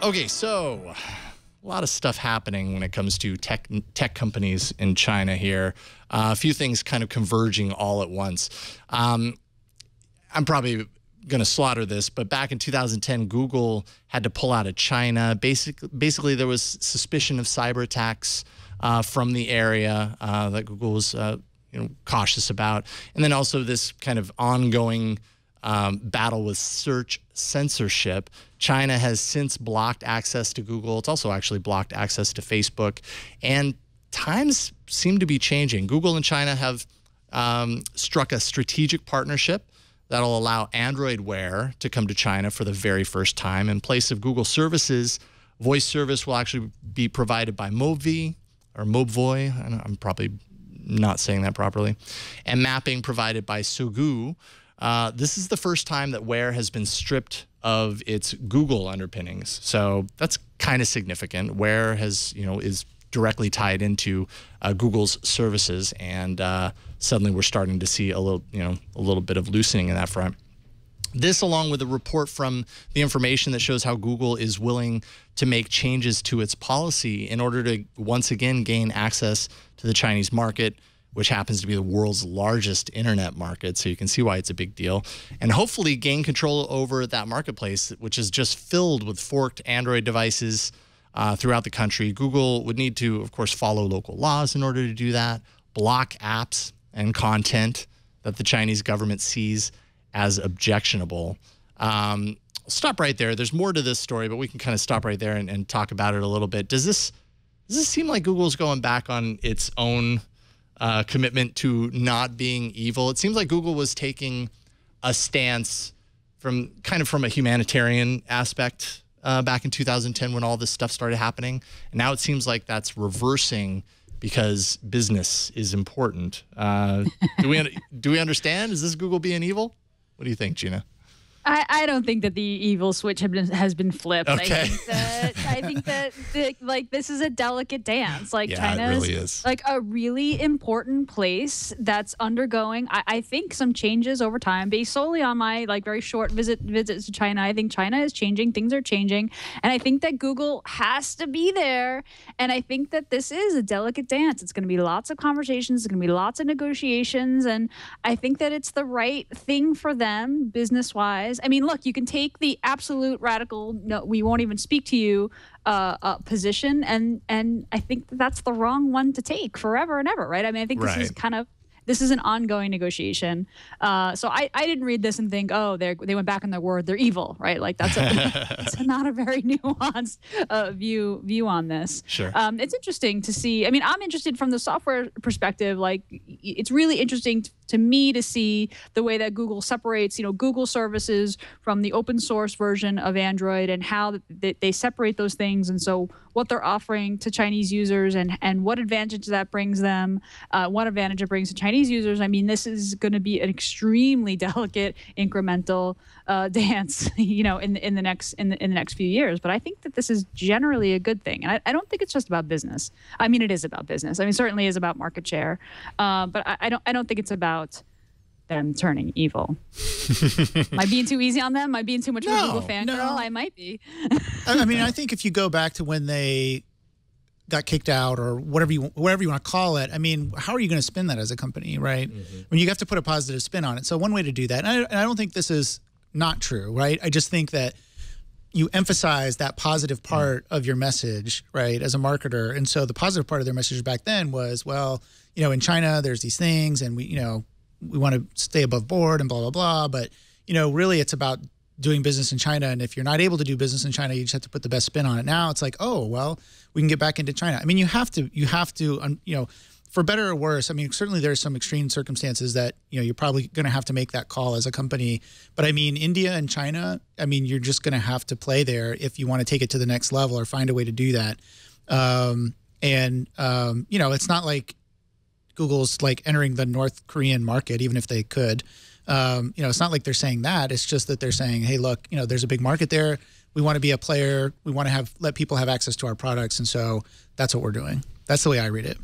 Okay, so a lot of stuff happening when it comes to tech companies in China here. A few things kind of converging all at once. I'm probably going to slaughter this, but back in 2010, Google had to pull out of China. Basically, there was suspicion of cyber attacks from the area that Google was cautious about. And then also this kind of ongoing battle with search censorship. China has since blocked access to Google. It's also actually blocked access to Facebook. And times seem to be changing. Google and China have struck a strategic partnership that'll allow Android Wear to come to China for the very first time. In place of Google services, voice service will actually be provided by Mobvoi, or Mobvoi. I'm probably not saying that properly. And mapping provided by Sogu. This is the first time that Wear has been stripped of its Google underpinnings. So that's kind of significant. Wear has, is directly tied into Google's services, and suddenly we're starting to see a little bit of loosening in that front. This, along with a report from the information that shows how Google is willing to make changes to its policy in order to once again gain access to the Chinese market, which happens to be the world's largest internet market. So you can see why it's a big deal. And hopefully gain control over that marketplace, which is just filled with forked Android devices throughout the country. Google would need to, of course, follow local laws in order to do that, block apps and content that the Chinese government sees as objectionable. I'll stop right there. There's more to this story, but we can kind of stop right there and talk about it a little bit. Does this seem like Google's going back on its own commitment to not being evil? It seems like Google was taking a stance from a humanitarian aspect back in 2010 when all this stuff started happening. And now it seems like that's reversing because business is important. Do we understand? Is this Google being evil? What do you think, Gina? I don't think that the evil switch has been flipped. Okay. I think that this is a delicate dance. Like, yeah, China really is like a really important place that's undergoing, I think, some changes over time based solely on my very short visits to China. I think China is changing. Things are changing. And I think that Google has to be there. And I think that this is a delicate dance. It's going to be lots of conversations. It's going to be lots of negotiations. And I think that it's the right thing for them business-wise. I mean, look, you can take the absolute radical, no, we won't even speak to you position, and I think that's the wrong one to take forever and ever, right? I mean, I think this is an ongoing negotiation. So I didn't read this and think, oh, they went back on their word, they're evil, right? Like it's not a very nuanced view on this. Sure. It's interesting to see. I mean, I'm interested from the software perspective. Like, it's really interesting to me to see the way that Google separates, Google services from the open source version of Android, and how they separate those things. And so what they're offering to Chinese users and what advantage that brings them, what advantage it brings to Chinese users. I mean, this is going to be an extremely delicate, incremental dance, in the next few years. But I think that this is generally a good thing. And I don't think it's just about business. I mean, it is about business. I mean, certainly is about market share. But I don't think it's about them turning evil. Am I being too easy on them? Am I being too much of a Google fangirl? No. I might be. I mean, I think if you go back to when they got kicked out, or whatever you want to call it, I mean, how are you going to spin that as a company, right? Mm-hmm. When you have to put a positive spin on it. So one way to do that, and I don't think this is not true, right? I just think that you emphasize that positive part of your message, right, as a marketer. And so the positive part of their message back then was, well, in China, there's these things, and we want to stay above board and blah, blah, blah. But, really it's about doing business in China. And if you're not able to do business in China, you just have to put the best spin on it. Now it's like, oh, well, we can get back into China. I mean, you have to, for better or worse. I mean, certainly there's some extreme circumstances that, you're probably going to have to make that call as a company. But I mean, India and China, I mean, you're just going to have to play there if you want to take it to the next level or find a way to do that. It's not like Google's like entering the North Korean market, even if they could. It's not like they're saying that. It's just that they're saying, hey, look, there's a big market there. We want to be a player. We want to let people have access to our products. And so that's what we're doing. That's the way I read it.